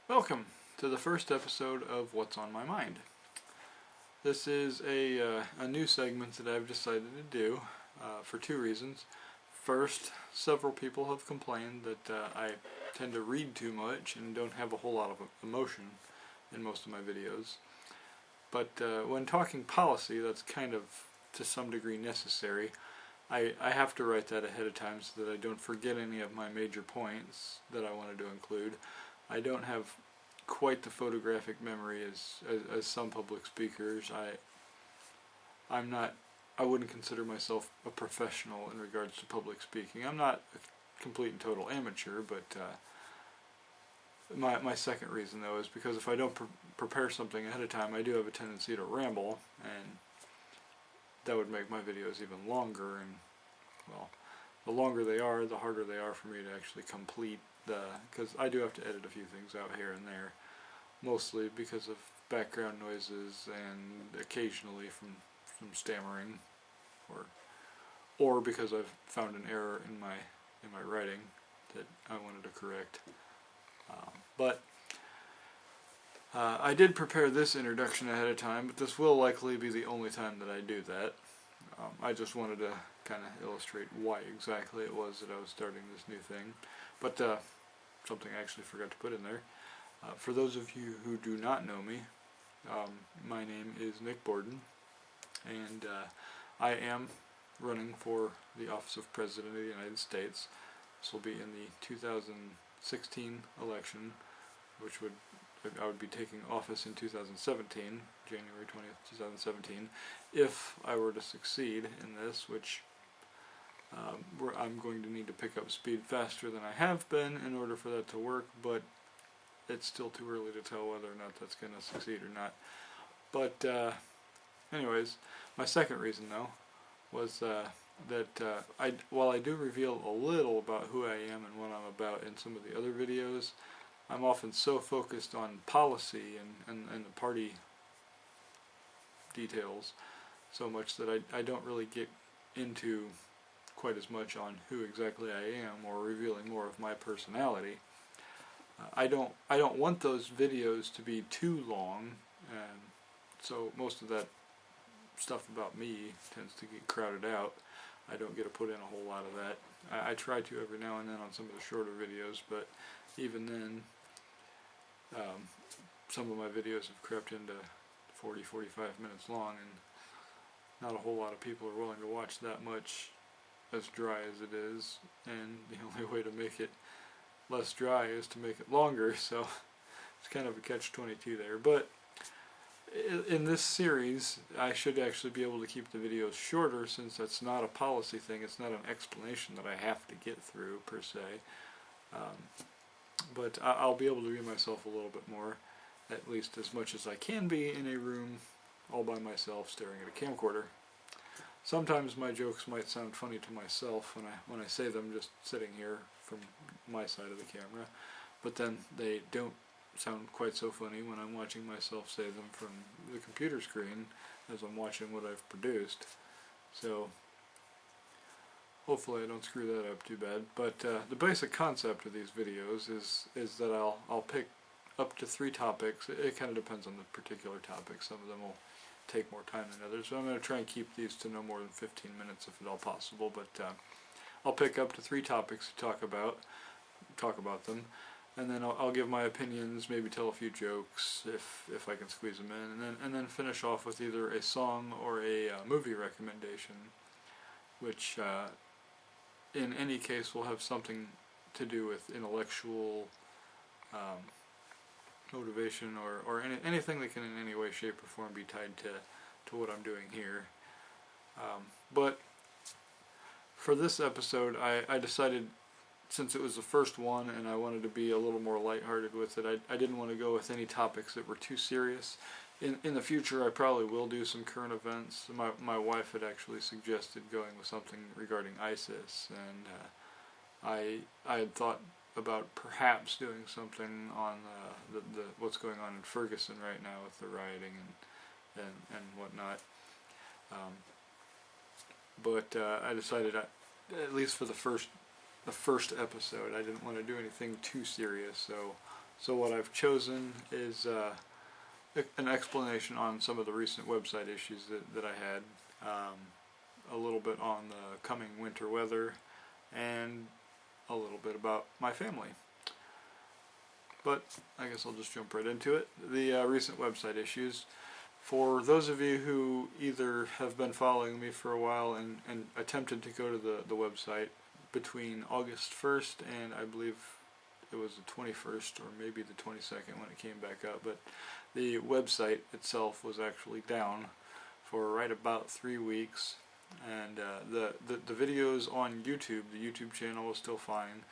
Welcome to the first episode of What's on My Mind. This is a new segment that I've decided to do for two reasons. First, several people have complained that I tend to read too much and don't have a whole lot of emotion in most of my videos. But when talking policy, that's kind of, to some degree, necessary. I have to write that ahead of time so that I don't forget any of my major points that I wanted to include. I don't have quite the photographic memory as some public speakers. I wouldn't consider myself a professional in regards to public speaking. I'm not a complete and total amateur, but my second reason though is because if I don't prepare something ahead of time, I do have a tendency to ramble, and that would make my videos even longer, and well, the longer they are, the harder they are for me to actually complete because I do have to edit a few things out here and there, mostly because of background noises and occasionally from stammering, or because I've found an error in my writing that I wanted to correct. But I did prepare this introduction ahead of time, but this will likely be the only time that I do that. I just wanted to kind of illustrate why exactly it was that I was starting this new thing. But something I actually forgot to put in there. For those of you who do not know me, my name is Nick Borden, and I am running for the office of President of the United States. This will be in the 2016 election, which I would be taking office in 2017, January 20th, 2017, if I were to succeed in this, which I'm going to need to pick up speed faster than I have been in order for that to work, but it's still too early to tell whether or not that's going to succeed or not. But anyways, my second reason though was that while I do reveal a little about who I am and what I'm about in some of the other videos, I'm often so focused on policy and the party details so much that I don't really get into quite as much on who exactly I am or revealing more of my personality. I don't want those videos to be too long, and so most of that stuff about me tends to get crowded out. I don't get to put in a whole lot of that. I try to every now and then on some of the shorter videos, but even then some of my videos have crept into 40-45 minutes long, and not a whole lot of people are willing to watch that much as dry as it is, and the only way to make it less dry is to make it longer, so it's kind of a catch-22 there. But in this series, I should actually be able to keep the videos shorter, since that's not a policy thing. It's not an explanation that I have to get through per se, but I'll be able to be myself a little bit more, at least as much as I can be in a room all by myself staring at a camcorder. Sometimes my jokes might sound funny to myself when I say them just sitting here from my side of the camera, but then they don't sound quite so funny when I'm watching myself say them from the computer screen as I'm watching what I've produced. So hopefully I don't screw that up too bad. But the basic concept of these videos is that I'll pick up to 3 topics. It kind of depends on the particular topic. Some of them will take more time than others, so I'm going to try and keep these to no more than 15 minutes if at all possible. But I'll pick up to 3 topics to talk about them, and then I'll give my opinions, maybe tell a few jokes if I can squeeze them in, and then finish off with either a song or a movie recommendation, which in any case will have something to do with intellectual motivation or anything that can in any way, shape, or form be tied to what I'm doing here. But for this episode, I decided, since it was the first one and I wanted to be a little more lighthearted with it, I didn't want to go with any topics that were too serious. In the future, I probably will do some current events. My wife had actually suggested going with something regarding ISIS, and I had thought about perhaps doing something on the what's going on in Ferguson right now with the rioting and whatnot. But I decided, at least for the first episode, I didn't want to do anything too serious, So what I've chosen is an explanation on some of the recent website issues that I had, a little bit on the coming winter weather, and a little bit about my family. But I guess I'll just jump right into it. The recent website issues. For those of you who either have been following me for a while and attempted to go to the website between August 1st and I believe it was the 21st or maybe the 22nd when it came back up, but the website itself was actually down for right about 3 weeks, and the videos on YouTube, the YouTube channel was still fine,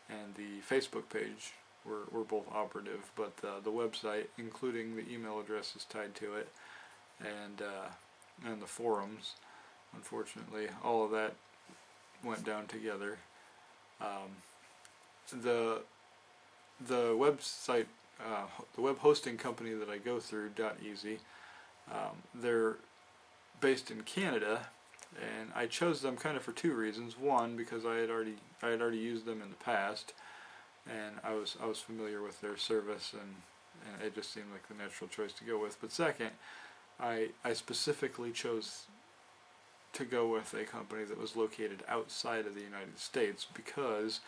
and the Facebook page were both operative, but the website, including the email addresses tied to it, and the forums, unfortunately, all of that went down together. The website, the web hosting company that I go through, .easy, they're based in Canada, and I chose them kind of for two reasons. One, because I had already used them in the past, and I was familiar with their service, and it just seemed like the natural choice to go with. But second, I specifically chose to go with a company that was located outside of the United States, because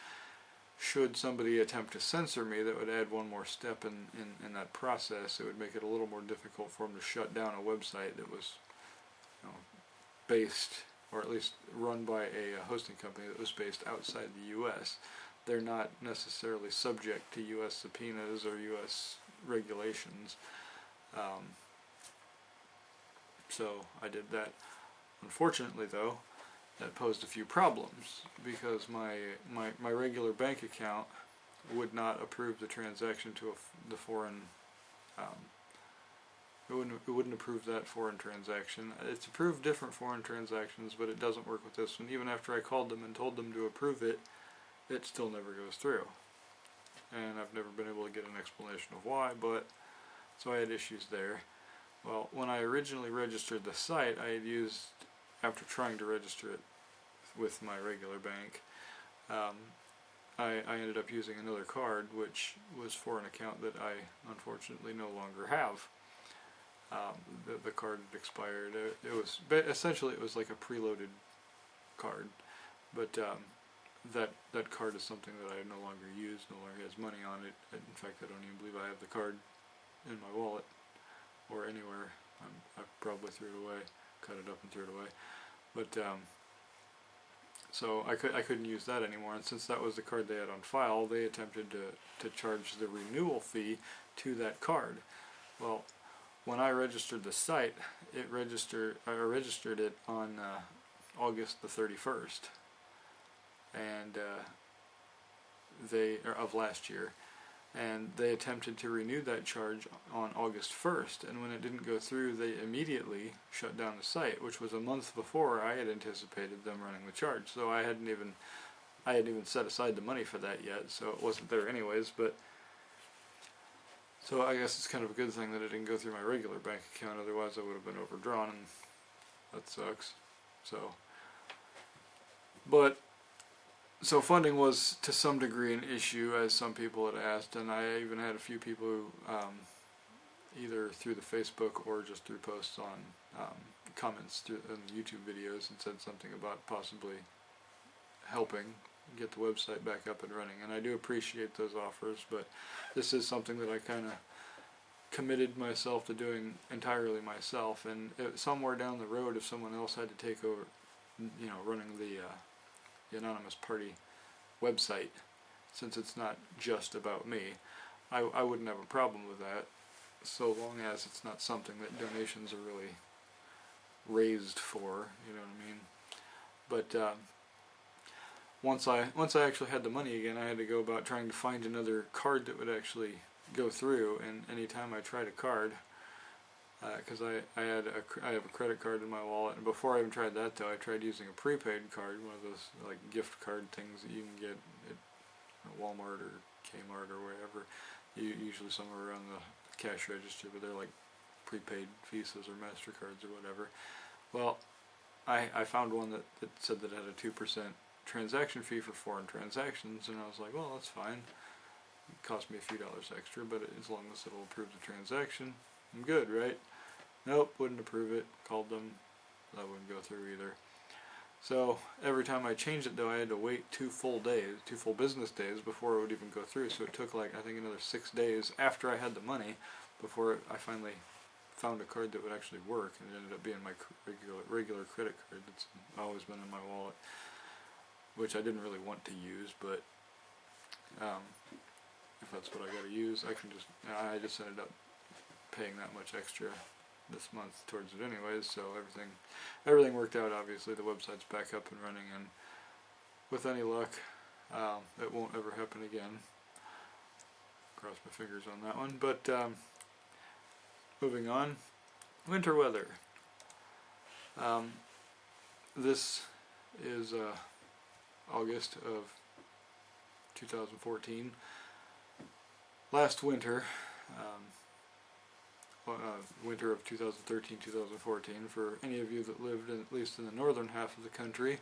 should somebody attempt to censor me, that would add one more step in that process. It would make it a little more difficult for them to shut down a website that was, you know, based, or at least run by a hosting company that was based outside the U.S. They're not necessarily subject to U.S. subpoenas or U.S. regulations. So I did that. Unfortunately, though, that posed a few problems, because my regular bank account would not approve the transaction to the foreign. It wouldn't approve that foreign transaction. It's approved different foreign transactions, but it doesn't work with this one. Even after I called them and told them to approve it, it still never goes through. And I've never been able to get an explanation of why, but so I had issues there. Well, when I originally registered the site, I had used, after trying to register it with my regular bank, I ended up using another card, which was for an account that I unfortunately no longer have. The card had expired. It was essentially, it was like a preloaded card, but that card is something that I no longer use, no longer has money on it. In fact, I don't even believe I have the card in my wallet or anywhere. I probably threw it away, cut it up and threw it away. But so I couldn't use that anymore, and since that was the card they had on file, they attempted to charge the renewal fee to that card. Well, when I registered the site, I registered it on August the 31st, and of last year, and they attempted to renew that charge on August 1st, and when it didn't go through, they immediately shut down the site, which was a month before I had anticipated them running the charge. So I hadn't even set aside the money for that yet, so it wasn't there anyways. But so I guess it's kind of a good thing that it didn't go through my regular bank account, otherwise I would have been overdrawn, and that sucks. So funding was to some degree an issue, as some people had asked, and I even had a few people who, either through the Facebook or just through posts on comments on the YouTube videos, and said something about possibly helping get the website back up and running. And I do appreciate those offers, but this is something that I kind of committed myself to doing entirely myself, and somewhere down the road, if someone else had to take over, you know, running the Anonymous Party website, since it's not just about me, I wouldn't have a problem with that, so long as it's not something that donations are really raised for, you know what I mean. But once I actually had the money again, I had to go about trying to find another card that would actually go through, and anytime I tried a card, because I have a credit card in my wallet, and before I even tried that though, I tried using a prepaid card, one of those like gift card things that you can get at Walmart or Kmart or wherever, usually somewhere around the cash register, but they're like prepaid Visas or MasterCards or whatever. Well, I found one that said that it had a 2% transaction fee for foreign transactions, and I was like, well, that's fine. It cost me a few dollars extra, but as long as it'll approve the transaction, I'm good, right? Nope, wouldn't approve it. Called them, that wouldn't go through either. So every time I changed it though, I had to wait 2 full business days before it would even go through. So it took like, I think, another 6 days after I had the money before I finally found a card that would actually work, and it ended up being my regular credit card that's always been in my wallet, which I didn't really want to use, but if that's what I gotta use, I just ended up paying that much extra this month towards it anyways, so everything worked out. Obviously the website's back up and running, and with any luck it won't ever happen again. Cross my fingers on that one. But moving on, winter weather. This is August of 2014. Last winter, winter of 2013-2014, for any of you that lived at least in the northern half of the country,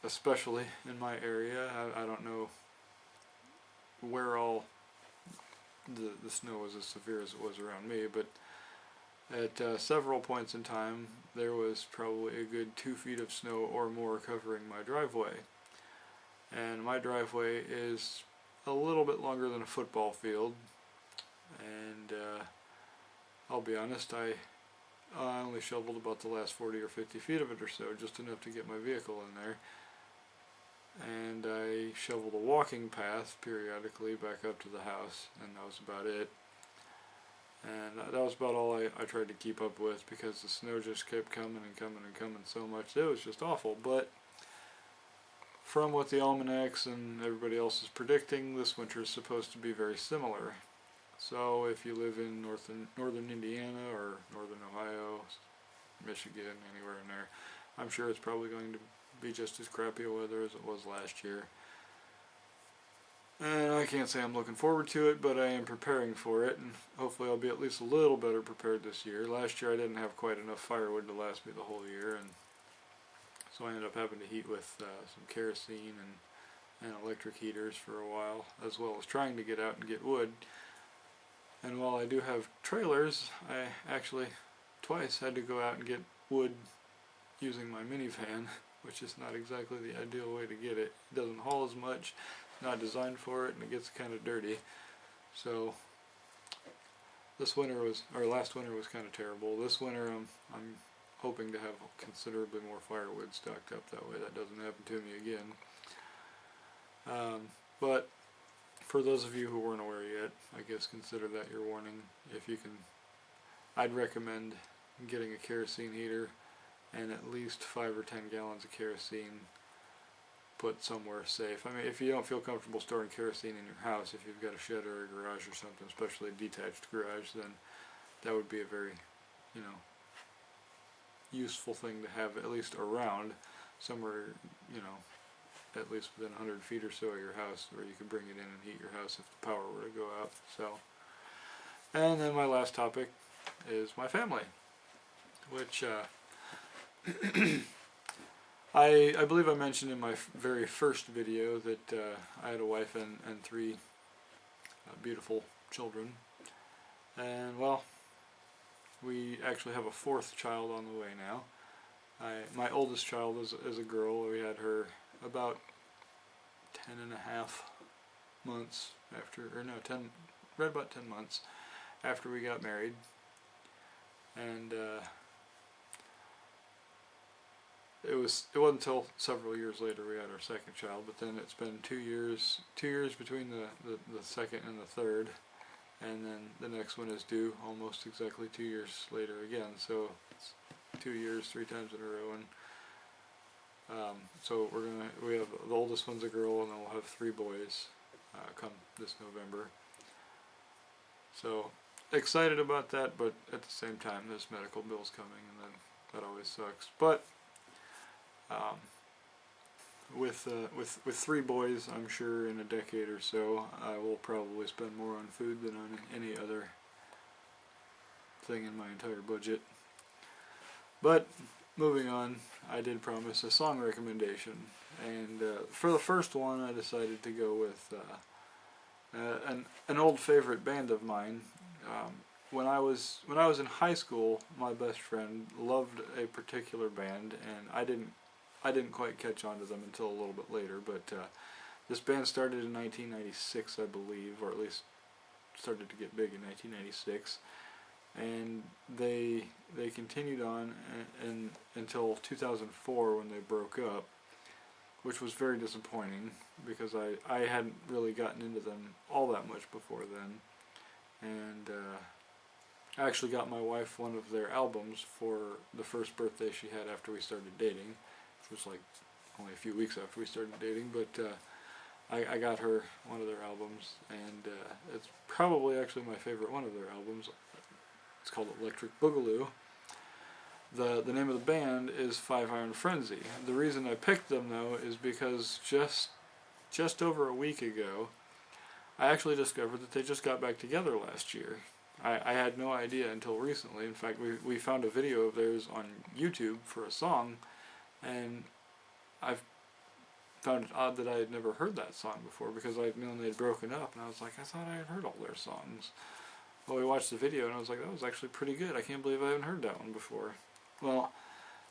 especially in my area. I don't know where all the snow was as severe as it was around me, but at several points in time there was probably a good 2 feet of snow or more covering my driveway. And my driveway is a little bit longer than a football field, and I'll be honest, I only shoveled about the last 40 or 50 feet of it or so, just enough to get my vehicle in there. And I shoveled a walking path periodically back up to the house, and that was about it. And that was about all I tried to keep up with, because the snow just kept coming and coming and coming so much. It was just awful. But from what the almanacs and everybody else is predicting, this winter is supposed to be very similar. So if you live in northern Indiana or northern Ohio, Michigan, anywhere in there, I'm sure it's probably going to be just as crappy a weather as it was last year. And I can't say I'm looking forward to it, but I am preparing for it, and hopefully I'll be at least a little better prepared this year. Last year I didn't have quite enough firewood to last me the whole year, and so I ended up having to heat with some kerosene and electric heaters for a while, as well as trying to get out and get wood. And while I do have trailers, I actually twice had to go out and get wood using my minivan, which is not exactly the ideal way to get it. It doesn't haul as much, not designed for it, and it gets kind of dirty. So last winter was kind of terrible. This winter I'm hoping to have considerably more firewood stocked up, that way that doesn't happen to me again. But for those of you who weren't aware yet, I guess consider that your warning. If you can, I'd recommend getting a kerosene heater and at least 5 or 10 gallons of kerosene put somewhere safe. I mean, if you don't feel comfortable storing kerosene in your house, if you've got a shed or a garage or something, especially a detached garage, then that would be a very, useful thing to have at least around somewhere, at least within 100 feet or so of your house, where you can bring it in and heat your house if the power were to go out. So, and then my last topic is my family, which I believe I mentioned in my very first video that I had a wife and 3 beautiful children, and well, we actually have a 4th child on the way now. My oldest child is a girl. We had her about 10.5 months after, right about 10 months after we got married, and it wasn't until several years later we had our 2nd child. But then it's been 2 years between the 2nd and the 3rd, and then the next one is due almost exactly 2 years later again. So it's 2 years, 3 times in a row. And so we have, the oldest one's a girl, and then we'll have 3 boys come this November. So excited about that, but at the same time there's medical bills coming, and then that always sucks. But with 3 boys, I'm sure in a decade or so I will probably spend more on food than on any other thing in my entire budget. But moving on, I did promise a song recommendation, and for the first one I decided to go with An old favorite band of mine. When I was in high school, my best friend loved a particular band, and I didn't quite catch on to them until a little bit later. But this band started in 1996, I believe, or at least started to get big in 1996, and they continued on until 2004 when they broke up, which was very disappointing because I hadn't really gotten into them all that much before then, and I actually got my wife one of their albums for the first birthday she had after we started dating, which was like only a few weeks after we started dating, but I got her one of their albums, and it's probably actually my favorite one of their albums. It's called Electric Boogaloo. The name of the band is Five Iron Frenzy. The reason I picked them, though, is because just over a week ago, I actually discovered that they just got back together last year. I had no idea until recently. In fact, we found a video of theirs on YouTube for a song, and I've found it odd that I had never heard that song before because I'd known they'd broken up, and I was like, I thought I had heard all their songs. Well, we watched the video, and I was like, that was actually pretty good. I can't believe I haven't heard that one before. Well,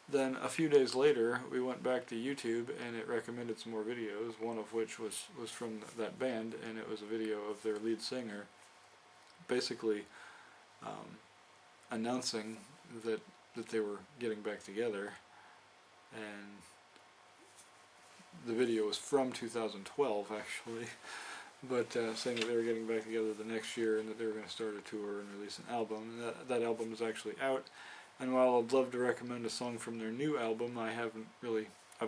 then a few days later, we went back to YouTube, and it recommended some more videos, one of which was from that band, and it was a video of their lead singer basically announcing that they were getting back together, and the video was from 2012, actually, but saying that they were getting back together the next year and that they were going to start a tour and release an album. And that album is actually out, and while I'd love to recommend a song from their new album, I've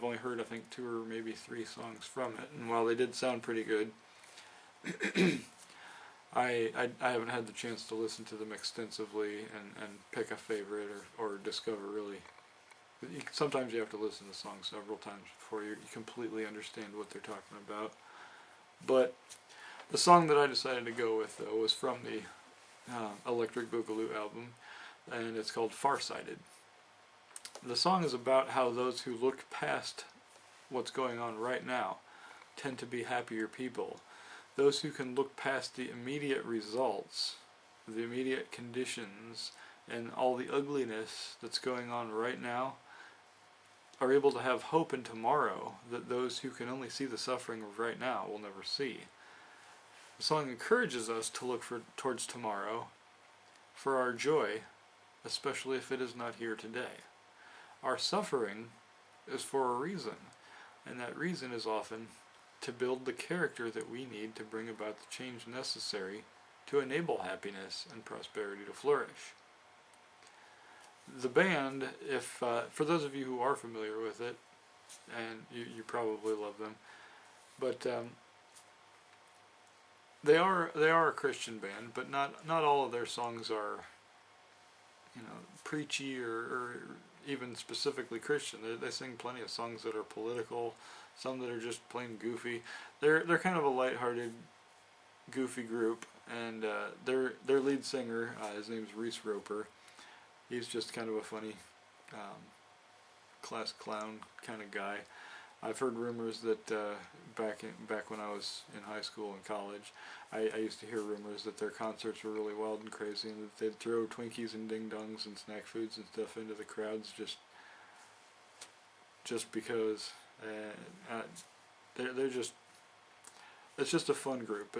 only heard I think 2 or maybe 3 songs from it, and while they did sound pretty good, I haven't had the chance to listen to them extensively and pick a favorite or discover really. Sometimes you have to listen to songs several times before you completely understand what they're talking about. But the song that I decided to go with, though, was from the Electric Boogaloo album, and it's called Farsighted. The song is about how those who look past what's going on right now tend to be happier people. Those who can look past the immediate results, the immediate conditions, and all the ugliness that's going on right now are able to have hope in tomorrow that those who can only see the suffering of right now will never see. The song encourages us to look towards tomorrow for our joy, especially if it is not here today. Our suffering is for a reason, and that reason is often to build the character that we need to bring about the change necessary to enable happiness and prosperity to flourish. The band, if for those of you who are familiar with it, and you probably love them, but they are a Christian band, but not all of their songs are, preachy or even specifically Christian. They sing plenty of songs that are political, some that are just plain goofy. They're kind of a lighthearted, goofy group, and their lead singer, his name's Reese Roper. He's just kind of a funny, class clown kind of guy. I've heard rumors that back when I was in high school and college, I used to hear rumors that their concerts were really wild and crazy, and that they'd throw Twinkies and Ding Dongs and snack foods and stuff into the crowds just because. They're just, it's just a fun group.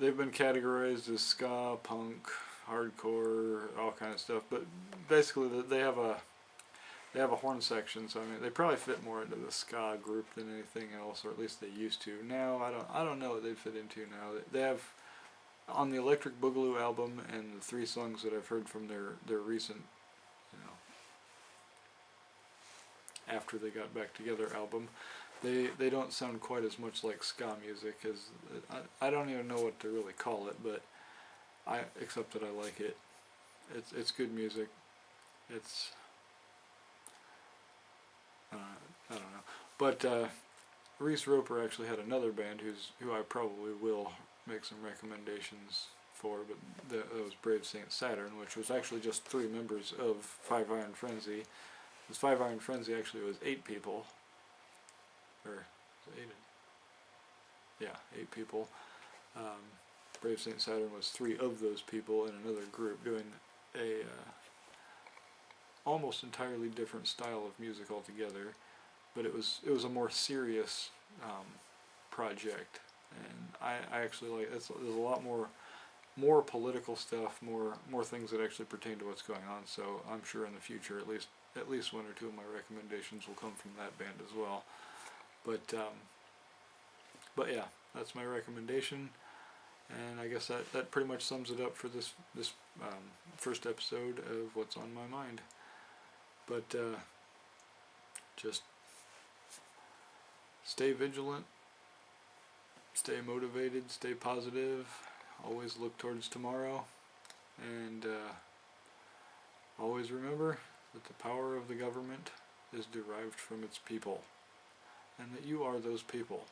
They've been categorized as ska, punk, hardcore, all kind of stuff, but basically they have a horn section, so I mean they probably fit more into the ska group than anything else, or at least they used to. Now I don't know what they'd fit into now. They have on the Electric Boogaloo album and the 3 songs that I've heard from their recent, after they got back together album, they don't sound quite as much like ska music as I don't even know what to really call it, but except that I like it. It's good music. It's I don't know, but Reese Roper actually had another band who I probably will make some recommendations for, but that was Brave Saint Saturn, which was actually just 3 members of Five Iron Frenzy. This Five Iron Frenzy actually was 8 people, or 8. yeah, 8 people. Brave St. Saturn was 3 of those people in another group doing a almost entirely different style of music altogether, but it was a more serious project, and I actually like there's a lot more political stuff, more things that actually pertain to what's going on. So I'm sure in the future, at least 1 or 2 of my recommendations will come from that band as well. But yeah, that's my recommendation, and I guess that pretty much sums it up for this first episode of What's on My Mind. But just stay vigilant, stay motivated, stay positive, always look towards tomorrow, and always remember that the power of the government is derived from its people, and that you are those people.